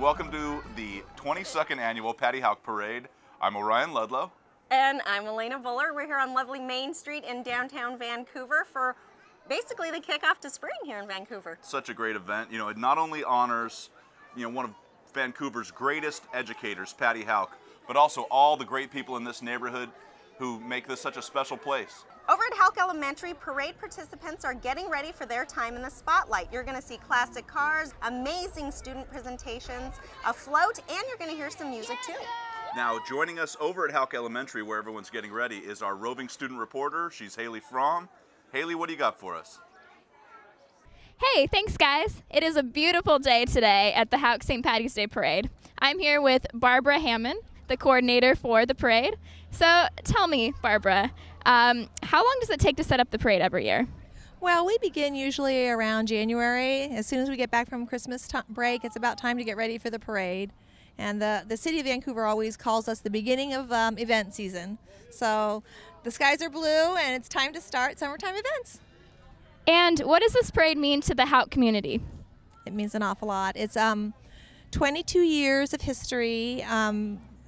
welcome to the 22nd Annual Paddy Hough Parade. I'm Orion Ludlow. And I'm Elena. We're here on lovely Main Street in downtown Vancouver for basically the kickoff to spring here in Vancouver. Such a great event. You know, it not only honors, one of Vancouver's greatest educators, Paddy Hough, but also all the great people in this neighborhood who make this such a special place. Over at Hough Elementary, parade participants are getting ready for their time in the spotlight. You're going to see classic cars, amazing student presentations, a float, and you're going to hear some music too. Now, joining us over at Hough Elementary, where everyone's getting ready, is our roving student reporter. She's Hayley Frahm. Hayley, what do you got for us? Hey, thanks guys. It is a beautiful day today at the Hough St. Paddy's Day Parade. I'm here with Barbara Hammond, the coordinator for the parade. So tell me, Barbara, how long does it take to set up the parade every year? Well, we begin usually around January. As soon as we get back from Christmas break, it's about time to get ready for the parade. And the city of Vancouver always calls us the beginning of event season. So the skies are blue and it's time to start summertime events. And what does this parade mean to the Hough community? It means an awful lot. It's 22 years of history.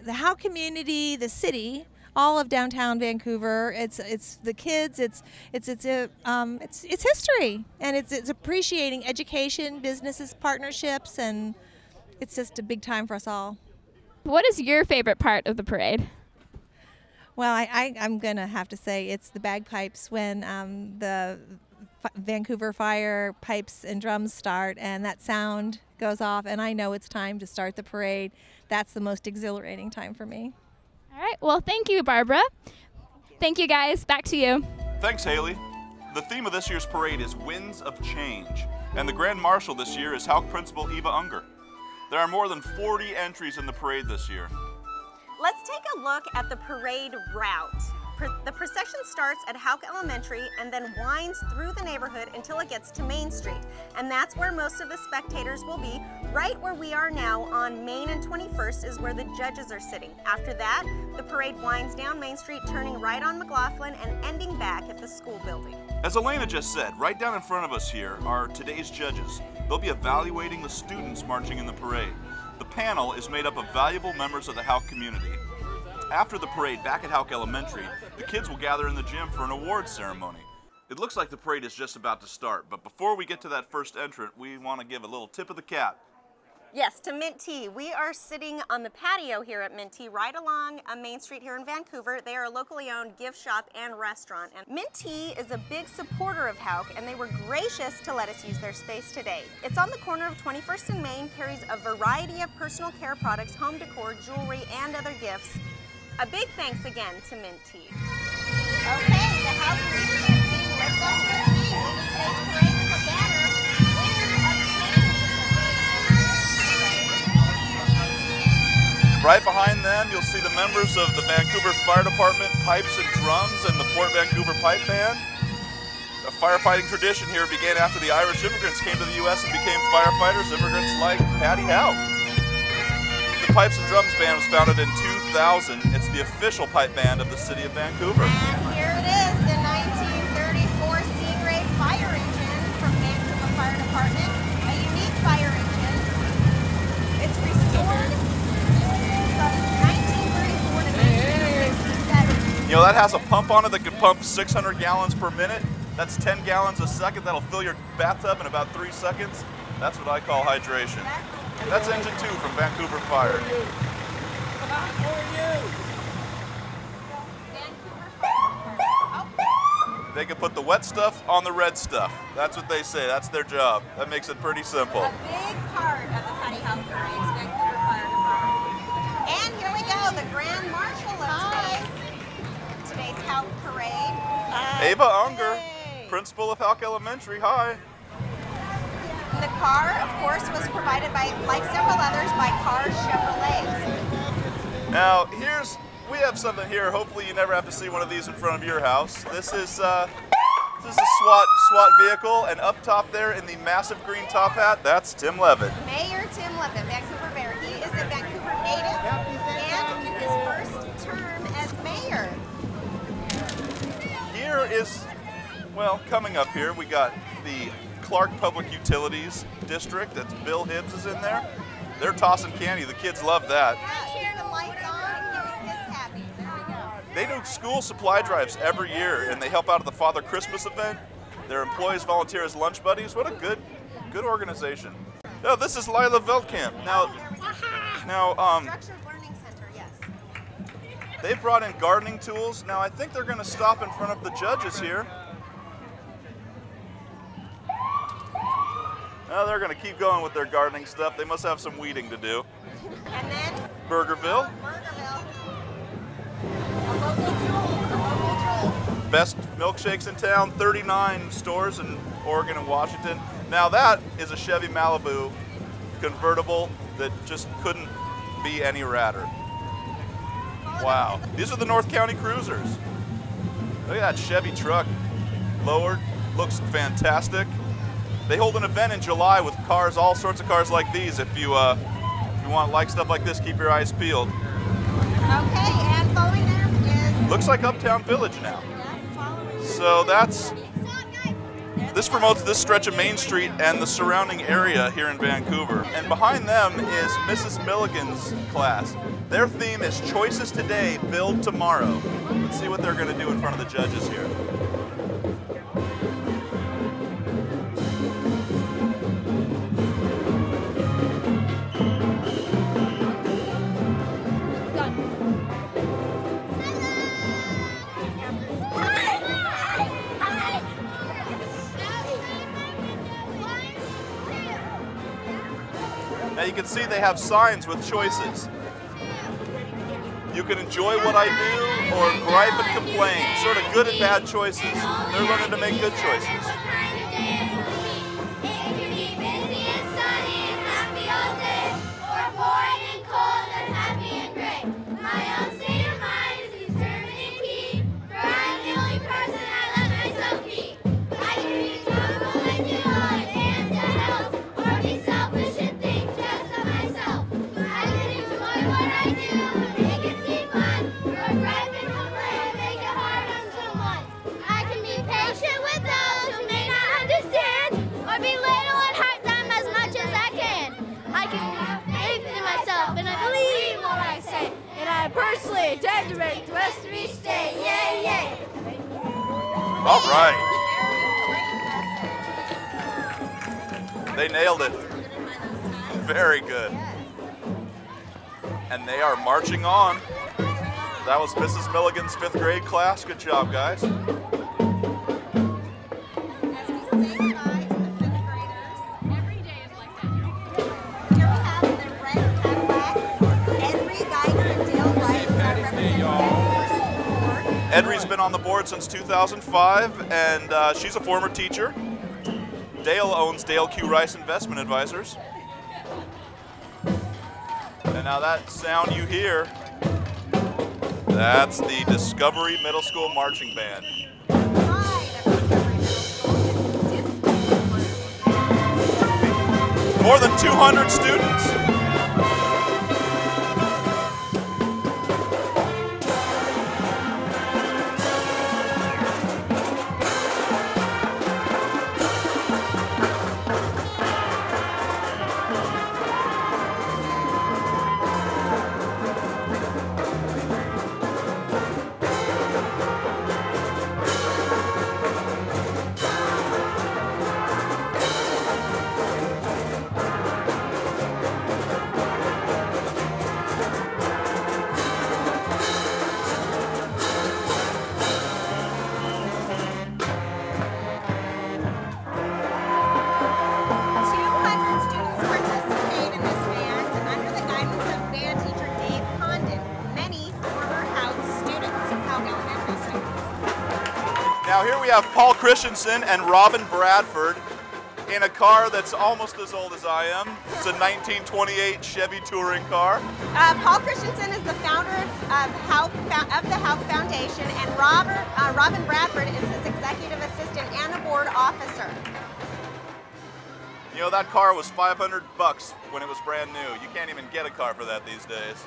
The Hough community, the city, all of downtown Vancouver. It's the kids. It's history, and it's appreciating education, businesses, partnerships, and it's just a big time for us all. What is your favorite part of the parade? Well, I'm gonna have to say it's the bagpipes when the Vancouver Fire pipes and drums start, and that sound goes off, and I know it's time to start the parade. That's the most exhilarating time for me. All right, well, thank you, Barbara. Thank you, guys. Back to you. Thanks, Hayley. The theme of this year's parade is Winds of Change, and the Grand Marshal this year is Hough Principal Eva Unger. There are more than 40 entries in the parade this year. Let's take a look at the parade route. The procession starts at Hough Elementary and then winds through the neighborhood until it gets to Main Street. And that's where most of the spectators will be. Right where we are now on Main and 21st is where the judges are sitting. After that, the parade winds down Main Street, turning right on McLaughlin and ending back at the school building. As Elena just said, right down in front of us here are today's judges. They'll be evaluating the students marching in the parade. The panel is made up of valuable members of the Hough community. After the parade back at Hough Elementary, the kids will gather in the gym for an awards ceremony. It looks like the parade is just about to start, but before we get to that first entrant, we want to give a little tip of the cap. Yes, to Mint Tea. We are sitting on the patio here at Mint Tea right along Main Street here in Vancouver. They are a locally owned gift shop and restaurant. And Mint Tea is a big supporter of Hough, and they were gracious to let us use their space today. It's on the corner of 21st and Main, carries a variety of personal care products, home decor, jewelry, and other gifts. A big thanks again to Mint Tea. Okay, the Hough leadership team lives up to the team, leading today's parade with a banner, Winds of Change. Right behind them, you'll see the members of the Vancouver Fire Department Pipes and Drums and the Port Vancouver Pipe Band. A firefighting tradition here began after the Irish immigrants came to the U.S. and became firefighters, immigrants like Paddy Hough. The Pipes and Drums Band was founded in 2000. It's the official pipe band of the city of Vancouver. And here it is, the 1934 C-grade fire engine from Vancouver Fire Department. A unique fire engine. It's restored from 1934 to 1967. You know, that has a pump on it that can pump 600 gallons per minute. That's 10 gallons a second. That'll fill your bathtub in about 3 seconds. That's what I call hydration. That's engine 2 from Vancouver Fire. They can put the wet stuff on the red stuff. That's what they say. That's their job. That makes it pretty simple. A big part of the Paddy Hough Parade is Vancouver Fire Department. And here we go, the Grand Marshal of today's Hough Parade. Eva Unger, principal of Hough Elementary. Hi. The car, of course, was provided by, like several others, by Cars Chevrolet. Now, we have something here. Hopefully you never have to see one of these in front of your house. This is a SWAT vehicle, and up top there in the massive green top hat, that's Tim Leavitt. Mayor Tim Leavitt, Vancouver Mayor. He is a Vancouver native and his first term as mayor. Here is, well, coming up here, we got the Clark Public Utilities District. That's Bill Hibbs is in there. They're tossing candy. The kids love that. Keep the lights on and keep the kids happy. There we go. They do school supply drives every year, and they help out at the Father Christmas event. Their employees volunteer as lunch buddies. What a good organization. Oh, this is Lila Veldkamp. Now, Structured Learning Center, yes. they brought in gardening tools. Now, I think they're going to stop in front of the judges here. Now, they're going to keep going with their gardening stuff. They must have some weeding to do. And then Burgerville. Burgerville. A local jewel. Best milkshakes in town, 39 stores in Oregon and Washington. Now that is a Chevy Malibu convertible that just couldn't be any radder. Wow. These are the North County Cruisers. Look at that Chevy truck. Lowered, looks fantastic. They hold an event in July with cars, all sorts of cars like these. If you want to like stuff like this, keep your eyes peeled. Okay, and following there is... Looks like Uptown Village now. Yeah, following. So this promotes this stretch of Main Street and the surrounding area here in Vancouver. And behind them is Mrs. Milligan's class. Their theme is Choices Today, Build Tomorrow. Let's see what they're going to do in front of the judges here. Now you can see they have signs with choices. You can enjoy what I do or gripe and complain. Sort of good and bad choices. They're learning to make good choices. Personally, time to make the rest of each day. Yay, yay! All right. They nailed it. Very good. And they are marching on. That was Mrs. Milligan's 5th grade class. Good job, guys. Edri's been on the board since 2005, and she's a former teacher. Dale owns Dale Q. Rice Investment Advisors. And now that sound you hear, that's the Discovery Middle School Marching Band. More than 200 students. Now here we have Paul Christensen and Robin Bradford in a car that's almost as old as I am. It's a 1928 Chevy touring car. Paul Christensen is the founder of the Hough Foundation, and Robin Bradford is his executive assistant and a board officer. You know, that car was $500 when it was brand new. You can't even get a car for that these days.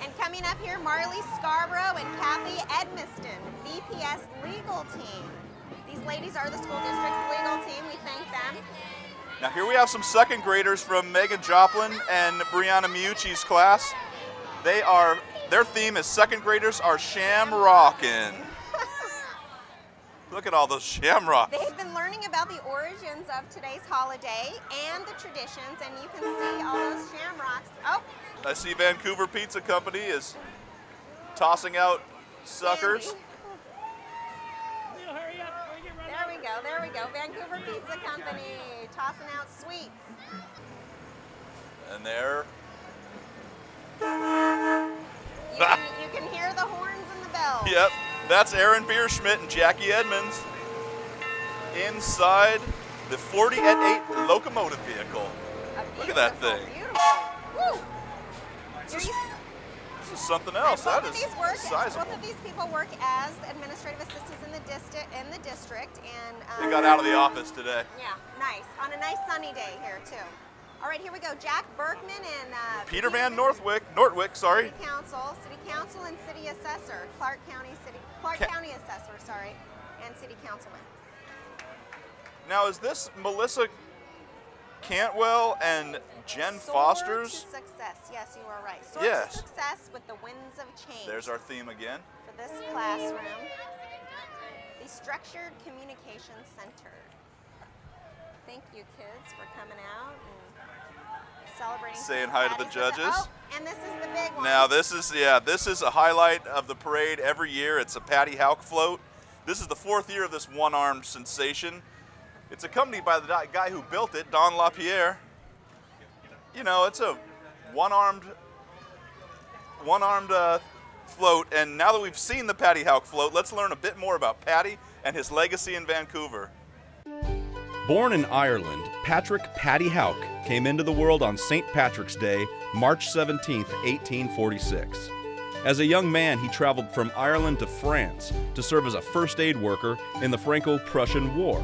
And coming up here, Marley Scarborough and Kathy Edmiston, VPS legal team. These ladies are the school district's legal team. We thank them. Now here we have some second graders from Megan Joplin and Brianna Miucci's class. Their theme is second graders are shamrockin'. Look at all those shamrocks. They've been learning about the origins of today's holiday and the traditions, and you can see all those shamrocks. Oh! I see Vancouver Pizza Company is tossing out suckers. There we go. Vancouver Pizza Company tossing out sweets. And there. You can hear the horns and the bells. Yep, that's Aaron Bierschmidt and Jackie Edmonds inside the 40 at 8 locomotive vehicle. Look at that thing. Woo! This is something else. That is sizable. Both of these people work as administrative assistants in the district, and they got out of the office today. Yeah, nice. On a nice sunny day here too. All right, here we go. Jack Berkman and Peter Van Nortwick, sorry. City Council and City Assessor, Clark County Assessor, sorry, and City Councilman. Now, is this Melissa Cantwell and Jen Foster's? Sword to Success. Yes, you are right. Sword Yes. to Success with the Winds of Change. There's our theme again. For this classroom, the Structured Communication Center. Thank you, kids, for coming out and celebrating. Saying hi to the judges. Oh, and this is the big one. Now this is a highlight of the parade every year. It's a Paddy Hough float. This is the 4th year of this one-armed sensation. It's accompanied by the guy who built it, Don LaPierre. You know, it's a one-armed float, and now that we've seen the Paddy Hough float, let's learn a bit more about Paddy and his legacy in Vancouver. Born in Ireland, Patrick Paddy Hough came into the world on St. Patrick's Day, March 17, 1846. As a young man, he traveled from Ireland to France to serve as a first aid worker in the Franco-Prussian War.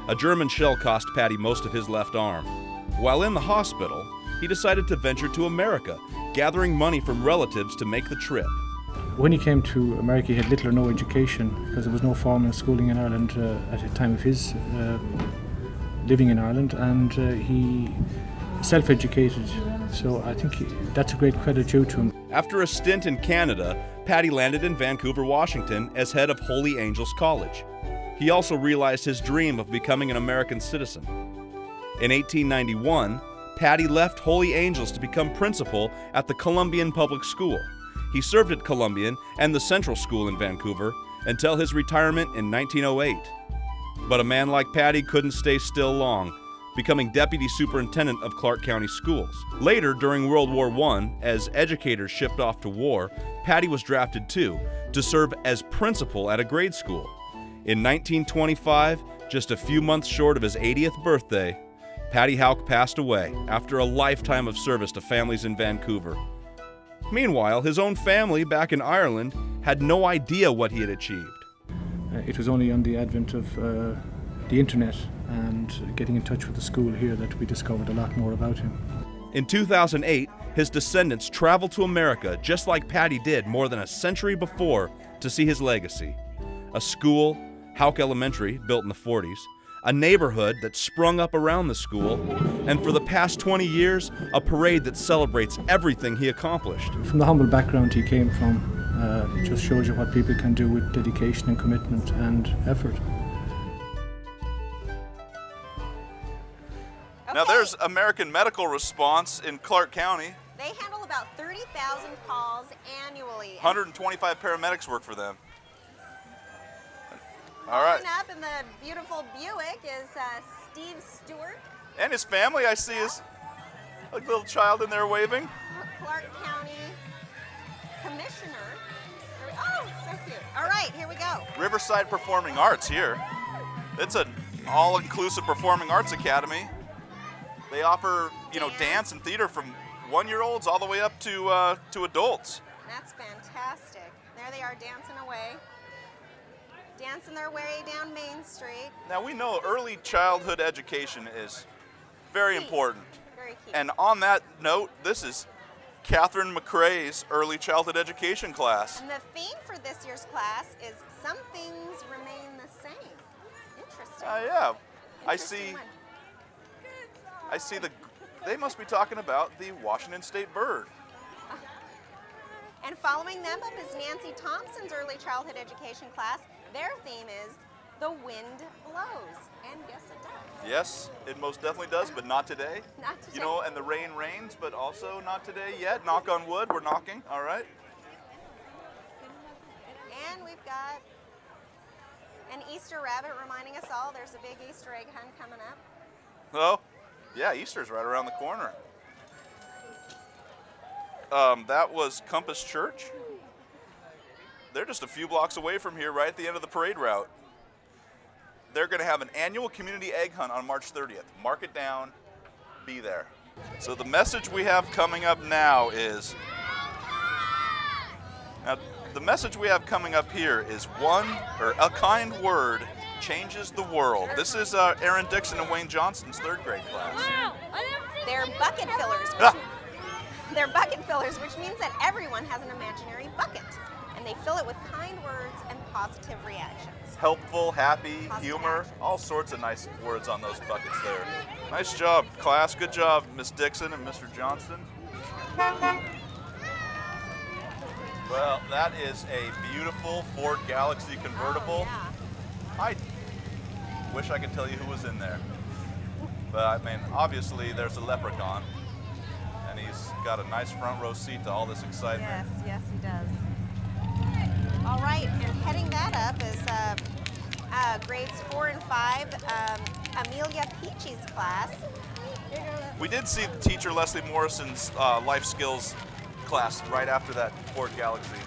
A German shell cost Paddy most of his left arm. While in the hospital, he decided to venture to America, gathering money from relatives to make the trip. When he came to America, he had little or no education because there was no formal schooling in Ireland at the time of his living in Ireland, and he self-educated. So I think that's a great credit due to him. After a stint in Canada, Paddy landed in Vancouver, Washington as head of Holy Angels College. He also realized his dream of becoming an American citizen. In 1891, Paddy left Holy Angels to become principal at the Columbian Public School. He served at Columbian and the Central School in Vancouver until his retirement in 1908. But a man like Paddy couldn't stay still long, becoming deputy superintendent of Clark County Schools. Later, during World War I, as educators shipped off to war, Paddy was drafted too, to serve as principal at a grade school. In 1925, just a few months short of his 80th birthday, Paddy Hough passed away after a lifetime of service to families in Vancouver. Meanwhile, his own family back in Ireland had no idea what he had achieved. It was only on the advent of the internet and getting in touch with the school here that we discovered a lot more about him. In 2008, his descendants traveled to America just like Paddy did more than a century before to see his legacy. A school, Hough Elementary, built in the 40s, a neighborhood that sprung up around the school, and for the past 20 years, a parade that celebrates everything he accomplished. From the humble background he came from, it just shows you what people can do with dedication and commitment and effort. Now there's American Medical Response in Clark County. They handle about 30,000 calls annually. 125 paramedics work for them. All right. Coming up in the beautiful Buick is Steve Stuart. And his family, I see his little child in there waving. Clark County Commissioner. Oh, so cute. All right, here we go. Riverside Performing Arts here. It's an all-inclusive performing arts academy. They offer, dance and theater from 1-year-olds all the way up to adults. That's fantastic. There they are dancing away. Dancing their way down Main Street. Now we know early childhood education is very important. Very key. And on that note, this is Catherine McCrae's early childhood education class. And the theme for this year's class is Some Things Remain the Same. Interesting. Yeah. I see. I see they must be talking about the Washington State bird. And following them up is Nancy Thompson's early childhood education class. Their theme is The Wind Blows. And yes, it does. Yes, it most definitely does, but not today. Not today. You know, and the rain rains, but also not today yet. Knock on wood, we're knocking, all right? And we've got an Easter rabbit reminding us all there's a big Easter egg hunt coming up. Oh, yeah, Easter's right around the corner. That was Compass Church. They're just a few blocks away from here, right at the end of the parade route. They're going to have an annual community egg hunt on March 30th. Mark it down, be there. So the message we have coming up now is, the message we have coming up here is a kind word changes the world. This is Aaron Dixon and Wayne Johnston's 3rd grade class. They're bucket fillers. They're bucket fillers, which means that everyone has an imaginary bucket. And they fill it with kind words and positive reactions. Helpful, happy, Positive humor, actions. all sorts of nice words on those buckets there. Nice job, class. Good job, Miss Dixon and Mr. Johnston. Well, that is a beautiful Ford Galaxy convertible. Oh, yeah. I wish I could tell you who was in there. But I mean, obviously there's a leprechaun. And he's got a nice front row seat to all this excitement. Yes, he does. All right, and heading that up is grades 4 and 5, Amelia Peachy's class. We did see teacher Leslie Morrison's life skills class right after that Ford Galaxy.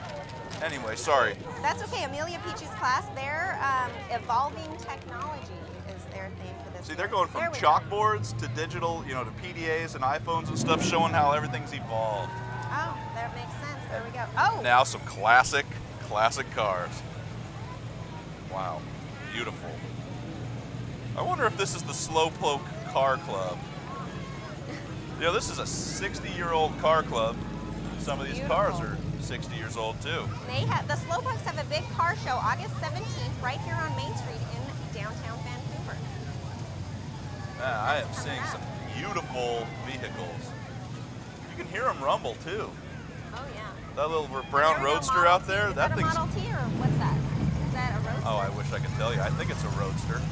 Anyway, sorry. That's okay, Amelia Peachy's class, their evolving technology is their theme for this. See, they're going from There we go. chalkboards to digital, you know, to PDAs and iPhones and stuff, showing how everything's evolved. Oh, that makes sense. There we go. Oh, Now some classic cars. Wow, beautiful. I wonder if this is the Slowpoke Car Club. You know, this is a 60-year-old car club. Some of these Beautiful. cars are 60 years old too. the Slowpokes have a big car show August 17th right here on Main Street in downtown Vancouver. Yeah, I am Coming seeing up. some beautiful vehicles. You can hear them rumble too. Oh, yeah. That little brown There we go, roadster Model out T. there, Is that that a thing's... Model T or what's that? Is that a roadster? Oh, I wish I could tell you. I think it's a roadster.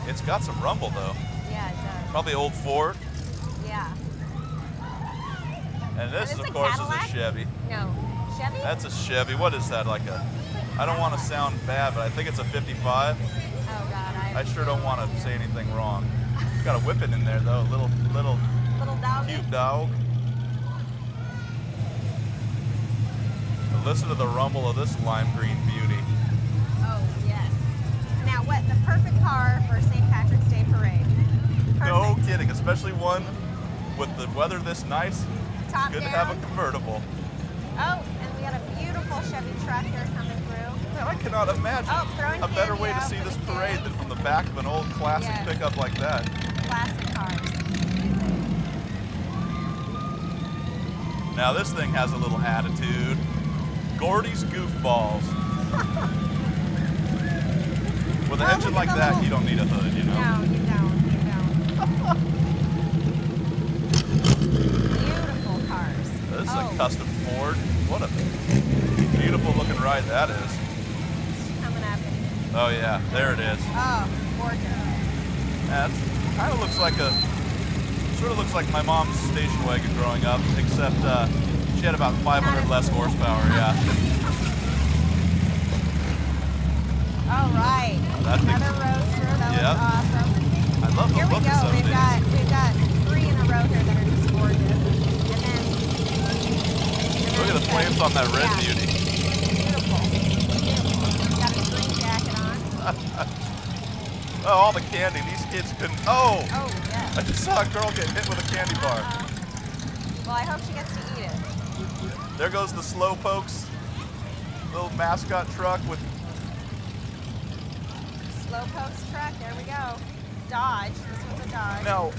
It's got some rumble though. Yeah, it does. Probably old Ford. Yeah. And this, Is of this a course, Cadillac? is a Chevy. No. Chevy? That's a Chevy. What is that, like a... I don't want to sound bad, but I think it's a 55. Oh, God. I sure don't want to say anything wrong. Got a whippet in there, though. Little Little dog. cute dog. But listen to the rumble of this lime green beauty. Oh, yes. Now, what? The perfect car for St. Patrick's Day Parade. No Perfect. kidding, especially one with the weather this nice. Top Good to down. have a convertible. Oh, and we got a beautiful Chevy truck here coming through. Man, I cannot imagine Oh, throwing a better way to candy see out this for the parade kids. than from the back of an old classic Yes. pickup like that. Classic cars. Now this thing has a little attitude. Gordy's Goofballs. With an Oh, engine look like at the that, little- you don't need a hood, you know? No, you don't. Beautiful cars. This is Oh, a custom Ford. What a beautiful looking ride that is. coming up. Oh yeah, there it is. Oh, gorgeous. That kind of looks like sort of looks like my mom's station wagon growing up, except she had about 500 less horsepower, yeah. All right. That thing's- Another roadster. That Yep. was awesome. I love the Here we look of go. some of We've these. got 3 in a row here that are just gorgeous. Look at the flames on that red Yeah. beauty. Beautiful. Beautiful. Got his green jacket on. Oh, all the candy. These kids couldn't. Oh! Oh, yes. I just saw a girl get hit with a candy bar. Well, I hope she gets to eat it. There goes the Slowpokes little mascot truck with. Slowpoke's truck. There we go. Dodge. This one's a Dodge. Now,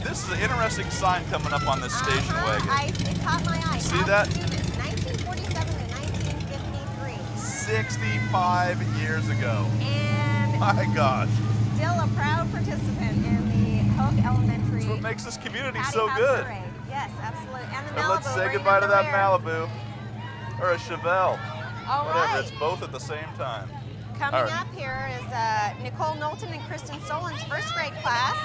this is an interesting sign coming up on this station wagon. It caught my eye. See Out that? Students, 1947 to 1953. 65 years ago. And My gosh. still a proud participant in the Hook Elementary. That's what makes this community Paddy so Hough good. Parade. Yes, absolutely. And the And Malibu. let's say We're goodbye to even at that the rear. Malibu. Or a Chevelle. All Whatever, right. it's both at the same time. Coming All right. up here is Nicole Knowlton and Kristen Solin's first grade class.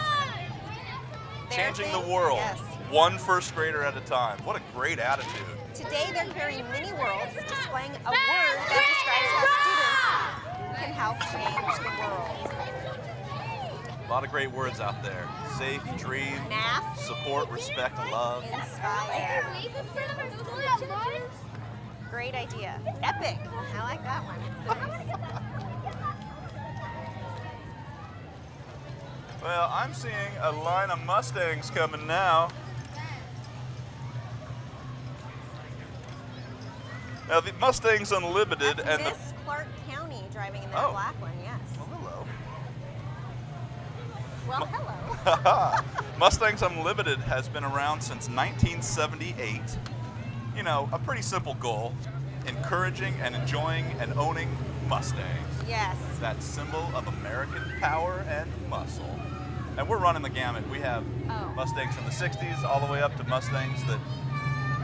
Their Changing thing- the world. Yes. One first grader at a time. What a great attitude. Today they're carrying mini worlds, displaying a word that describes how students can help change the world. A lot of great words out there. Safe, dream, NAF, support, respect, love. inspire. Great idea. Epic. I like that one. Nice. Well, I'm seeing a line of Mustangs coming now. Now the Mustangs Unlimited That's and Miss Clark County driving in that Oh. black one, yes. Hello. Well, hello. Mustangs Unlimited has been around since 1978. You know, a pretty simple goal, encouraging and enjoying and owning Mustangs. Yes. That symbol of American power and muscle. And we're running the gamut. We have Oh. Mustangs from the 60s all the way up to Mustangs that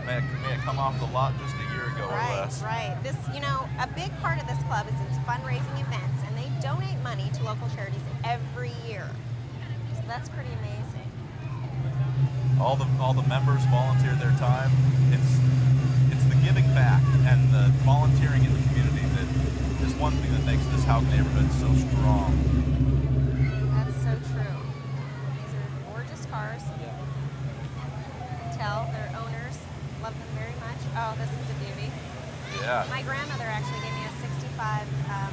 may have come off the lot just a year ago or less. Right. This, you know, a big part of this club is its fundraising events, and they donate money to local charities every year. So that's pretty amazing. All the members volunteer their time. It's the giving back and the volunteering in the community that is one thing that makes this Houck neighborhood so strong. That's so true. These are gorgeous cars. You can tell their owners love them very much. Oh, this is a beauty. Yeah. My grandmother actually gave me a 65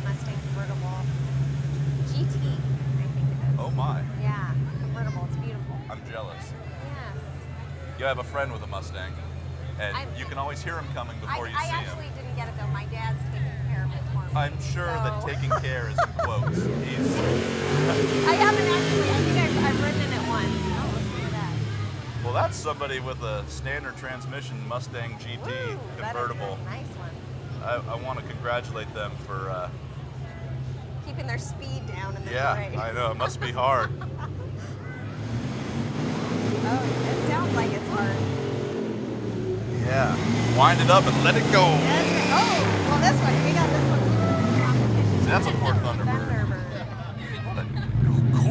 Mustang convertible GT, I think it is. Oh my. Yeah, convertible. It's beautiful. I'm jealous. Yes. You have a friend with a Mustang, and you can always hear him coming before you I see him. actually didn't get it though. My dad's taking care of it for me. I'm sure that so- taking care is in quotes. He's, I haven't actually. I think I've ridden in it once. Oh, listen to that. well, that's somebody with a standard transmission Mustang GT Woo, convertible. That is a nice one. I want to congratulate them for, Keeping their speed down in the yeah, parade. I know, it must be hard. Oh, it sounds like it's hard. Yeah. Wind it up and let it go. That's right. Oh, well, this one. We got this one too. Competition. See, that's a Ford Thunderbird. What a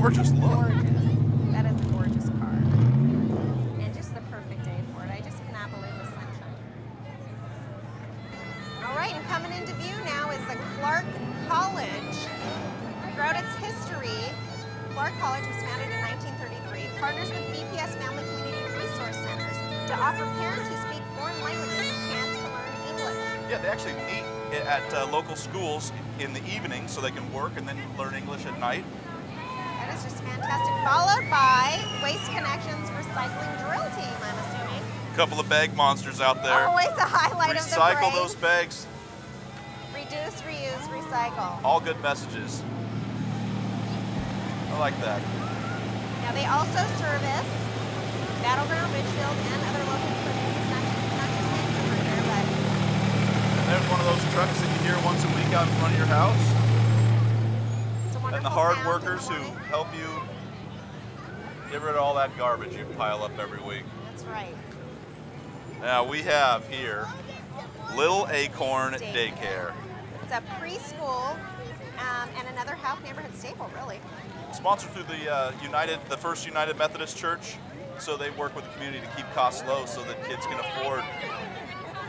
gorgeous look. Gorgeous. That is a gorgeous car. And just the perfect day for it. I just cannot believe the sunshine. All right, and coming into view now is the Clark College. Throughout its history, Clark College was founded in 1933, partners with VPS Family Community Resource Centers to offer parents who speak foreign languages a chance to learn English. Yeah, they actually meet at local schools in the evening so they can work and then learn English at night. That is just fantastic. Followed by Waste Connections Recycling Drill Team, I'm assuming. Couple of bag monsters out there. Always a highlight of the parade. Recycle those bags. Reduce, reuse, recycle. All good messages. I like that. Now they also service Battleground, Ridgefield, and other local communities, not just Vancouver here, but And there's one of those trucks that you hear once a week out in front of your house. it's a wonderful And the hard sound in workers the who morning. help you get rid of all that garbage you pile up every week. That's right. Now we have here Little Acorn Daycare. It's a preschool and another Houck neighborhood staple, really. Sponsored through the First United Methodist Church, so they work with the community to keep costs low so that kids can afford,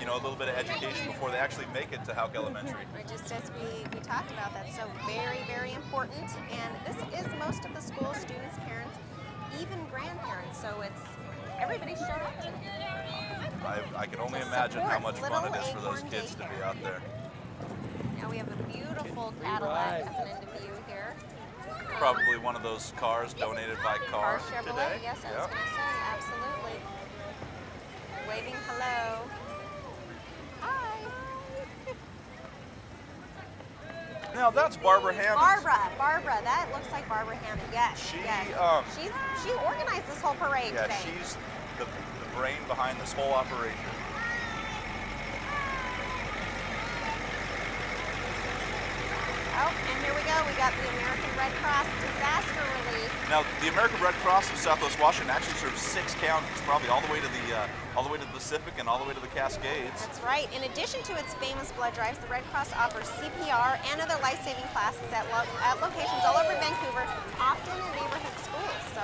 you know, a little bit of education before they actually make it to Houck Elementary. Or just as we talked about, that's so very, very important. And this is most of the school students, parents, even grandparents. So it's everybody showed up today. I can only To imagine how support much fun it Little is for those Acorn kids to be Daycare. out there. Now we have a beautiful Cadillac coming into view here. Probably one of those cars donated by Car Car Chevrolet, today. yes, I was Yep. going to say, absolutely. Waving hello. Hi. Now that's Barbara Hammond. Barbara, that looks like Barbara Hammond, yes. She, yes. She organized this whole parade Yeah, today. she's the brain behind this whole operation. Oh, and here we go. we got the American Red Cross Disaster Relief. Now, the American Red Cross of Southwest Washington actually serves 6 counties, probably all the way to the Pacific and all the way to the Cascades. That's right. In addition to its famous blood drives, the Red Cross offers CPR and other life-saving classes at locations all over Vancouver, often in neighborhood schools. So.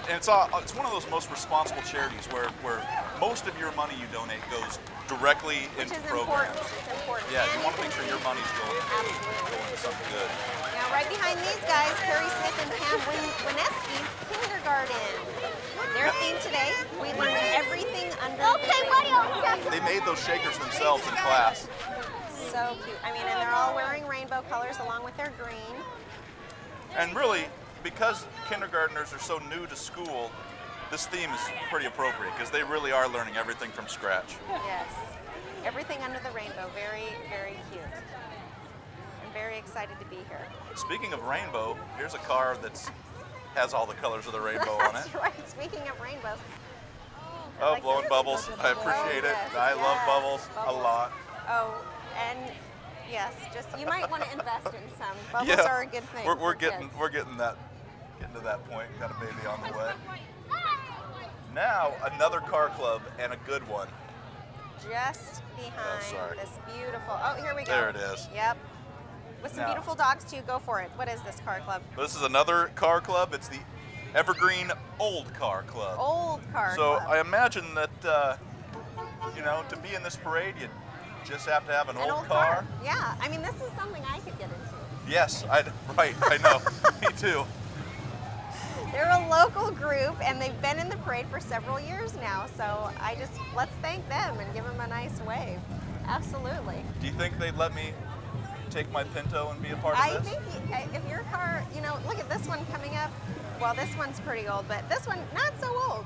And it's one of those most responsible charities where most of your money you donate goes directly into programs. It's important. Yeah, you want to make sure your money's going to something good. Now, right behind these guys, Carrie Smith and Pam Wineski's kindergarten. Their theme today, we learn everything under the rainbow. They made those shakers themselves in class. So cute. I mean, and they're all wearing rainbow colors along with their green. And really, because kindergartners are so new to school, this theme is pretty appropriate because they really are learning everything from scratch. Yes. Everything under the rainbow. Very, very cute. I'm very excited to be here. Speaking of rainbow, here's a car that has all the colors of the rainbow on it. That's right. Speaking of rainbows. Oh, like blowing bubbles. I appreciate it. Yes, I love yes, bubbles a lot. Oh, and yes, just you might want to invest in some. Bubbles are a good thing. We're getting to that point. Got a baby on the way. Now another car club and a good one. Just behind this beautiful. Oh, here we go. There it is. Yep. With some beautiful dogs too. Go for it. What is this car club? This is another car club. It's the Evergreen Old Car Club. Old Car So Club. I imagine that you know, to be in this parade, you just have to have an old car. Yeah. I mean, this is something I could get into. Yes, right. I know. Me too. They're a local group, and they've been in the parade for several years now. So let's thank them and give them a nice wave. Absolutely. Do you think they'd let me take my Pinto and be a part of this? I think if your car, you know, look at this one coming up. Well, this one's pretty old, but this one not so old.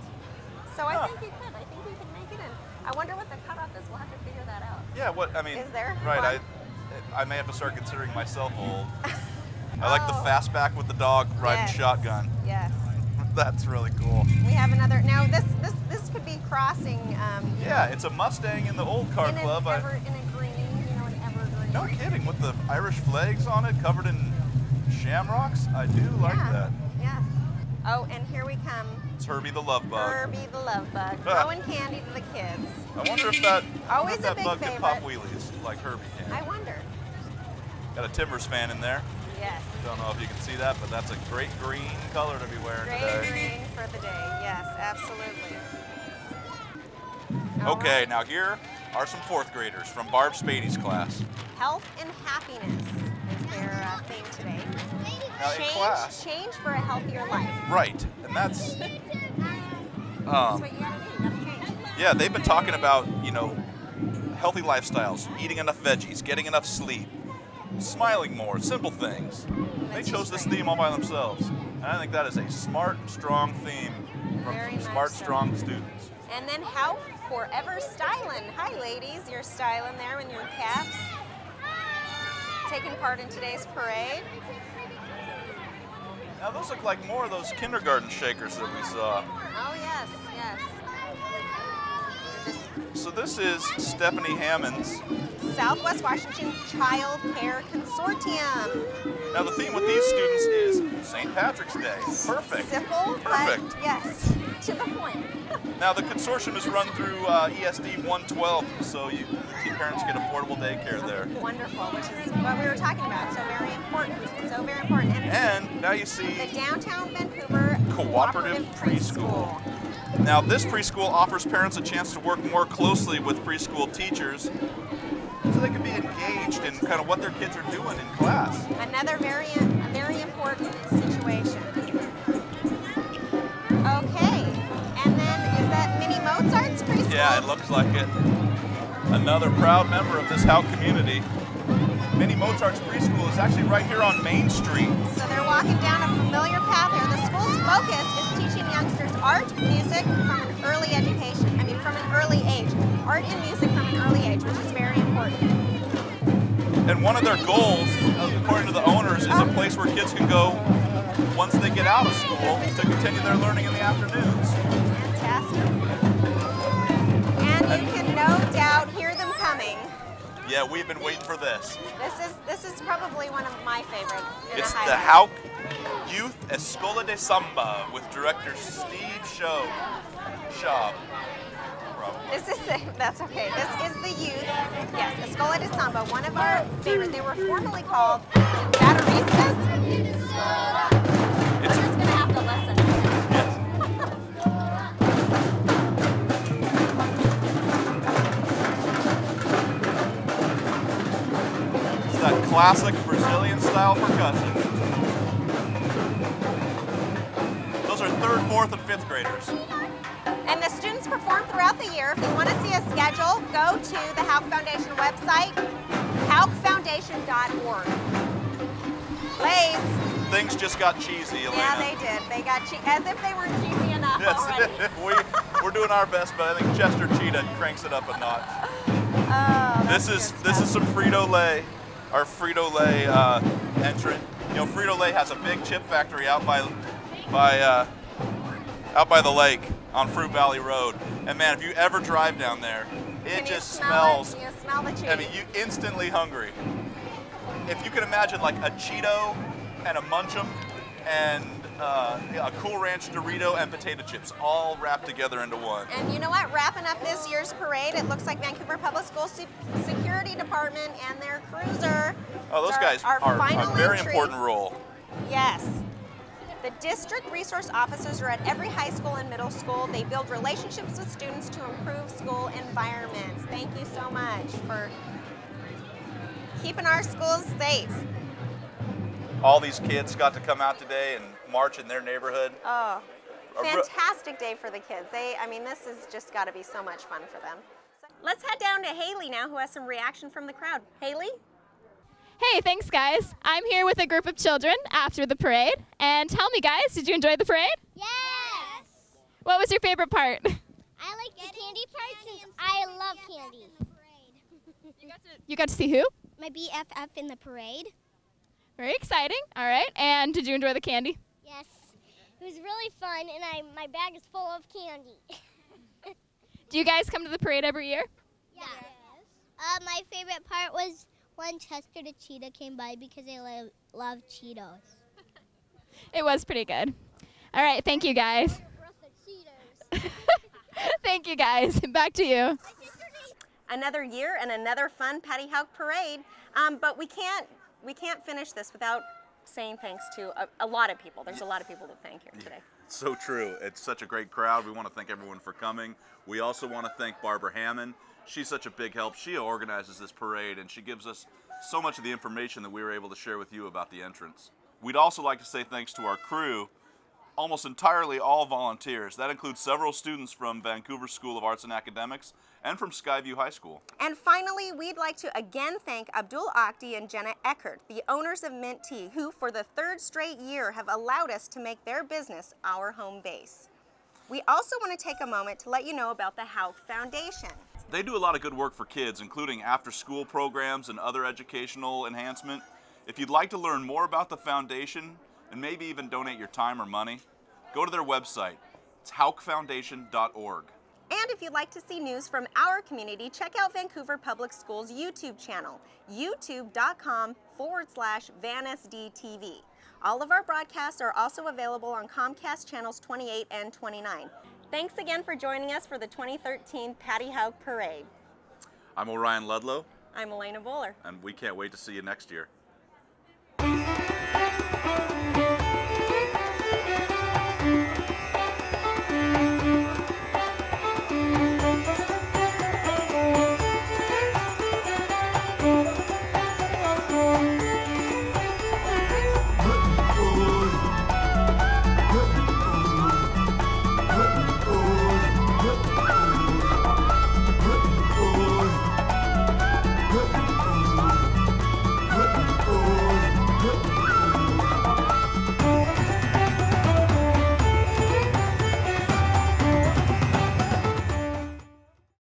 So I think you could. I think you could make it in. I wonder what the cutoff is. We'll have to figure that out. Yeah. What I mean. Is there? Right. I may have to start considering myself old. I like the fastback with the dog riding shotgun. Yes. That's really cool. We have another. Now this could be crossing. Yeah, it's a Mustang in the old car club. In a green, you know, an evergreen. No kidding, with the Irish flags on it, covered in shamrocks. I do like that. Yes. Oh, and here we come. It's Herbie the love bug. Herbie the love bug, throwing candy to the kids. I wonder if that bug can pop favorite. wheelies like Herbie can. I wonder. Got a Timbers fan in there. Yes. Don't know if you can see that, but that's a great green color to be wearing today. Great green for the day. Yes, absolutely. Okay, now here are some 4th graders from Barb Spady's class. Health and happiness is their theme today. Now in class. Change for a healthier life. Right, and that's. That's what you gotta do. You gotta change. Yeah, they've been talking about, you know, healthy lifestyles, eating enough veggies, getting enough sleep, smiling more, simple things. They chose this theme all by themselves. And I think that is a smart, strong theme from smart, strong students. And then how forever styling. Hi ladies, you're styling there in your caps. Taking part in today's parade. Now those look like more of those kindergarten shakers that we saw. Oh yes, yes. So this is Stephanie Hammond's Southwest Washington Child Care Consortium. Now the theme with these students is St. Patrick's Day. Perfect. Simple, perfect. But yes, to the point. Now the consortium is run through ESD 112, so you parents get affordable daycare there. Wonderful, which is what we were talking about. So very important. So very important. And now you see the Downtown Vancouver Cooperative Preschool. Now this preschool offers parents a chance to work more closely with preschool teachers so they can be engaged in kind of what their kids are doing in class. Another very important situation. Okay, and then is that Mini Mozarts preschool? Yeah, it looks like it. Another proud member of this Hough community. Mini Mozarts preschool is actually right here on Main Street. So they're walking down a familiar path here. The school's focus is teaching youngsters art, music from an early education. I mean, from an early age. Art and music from an early age, which is very important. And one of their goals, according to the owners, is a place where kids can go once they get out of school to continue their learning in the afternoons. Fantastic. And you can no doubt hear them coming. Yeah, we've been waiting for this. This is probably one of my favorite. It's the Haugh Youth Escola de Samba with director Steve Schaub. That's okay. This is the youth. Yes, Escola de Samba, one of our favorites. They were formerly called Bateristas. We're just gonna have to listen. It's that classic Brazilian style percussion. Those are 3rd, 4th, and 5th graders. And the students perform throughout the year. If you want to see a schedule, go to the Haugh Foundation website, haughfoundation.org. Lays. Things just got cheesy, Elena. Yeah, they did. They got as if they weren't cheesy enough already. We're doing our best, but I think Chester Cheetah cranks it up a notch. Oh, this is some Frito-Lay, our Frito-Lay entrant. You know, Frito-Lay has a big chip factory out by the lake on Fruit Valley Road. And man, if you ever drive down there, it just smells. You smell the cheese. I mean, you instantly hungry. If you can imagine like a Cheeto and a Munch'em and a Cool Ranch Dorito and potato chips all wrapped together into one. And you know what? Wrapping up this year's parade, it looks like Vancouver Public Schools Security Department and their cruiser. Oh, those guys are a very important role. Yes. The district resource officers are at every high school and middle school. They build relationships with students to improve school environments. Thank you so much for keeping our schools safe. All these kids got to come out today and march in their neighborhood. Oh, fantastic day for the kids. This has just got to be so much fun for them. So let's head down to Hayley now, who has some reaction from the crowd. Hayley? Hey, thanks guys. I'm here with a group of children after the parade. And tell me guys, did you enjoy the parade? Yes! What was your favorite part? I like the candy part since I love candy. You got to see who? My BFF in the parade. Very exciting. All right. And did you enjoy the candy? Yes. It was really fun, and my bag is full of candy. Do you guys come to the parade every year? Yes. My favorite part was when Chester the Cheetah came by because I love Cheetos. It was pretty good. All right. Thank you guys. Thank you guys. Back to you. Another year and another fun Paddy Hough Parade, but we can't finish this without saying thanks to a lot of people. There's a lot of people to thank here today. So true. It's such a great crowd. We want to thank everyone for coming. We also want to thank Barbara Hammond. She's such a big help. She organizes this parade, and she gives us so much of the information that we were able to share with you about the entrance. We'd also like to say thanks to our crew, almost entirely all volunteers. That includes several students from Vancouver School of Arts and Academics and from Skyview High School. And finally, we'd like to again thank Abdul Akhti and Jenna Eckert, the owners of Mint Tea, who for the 3rd straight year have allowed us to make their business our home base. We also want to take a moment to let you know about the Haugh Foundation. They do a lot of good work for kids, including after-school programs and other educational enhancement. If you'd like to learn more about the foundation and maybe even donate your time or money, go to their website. It's haughfoundation.org. And if you'd like to see news from our community, check out Vancouver Public Schools' YouTube channel, youtube.com/VanSDTV. All of our broadcasts are also available on Comcast channels 28 and 29. Thanks again for joining us for the 2013 Paddy Hough Parade. I'm Orion Ludlow. I'm Elena Voller. And we can't wait to see you next year.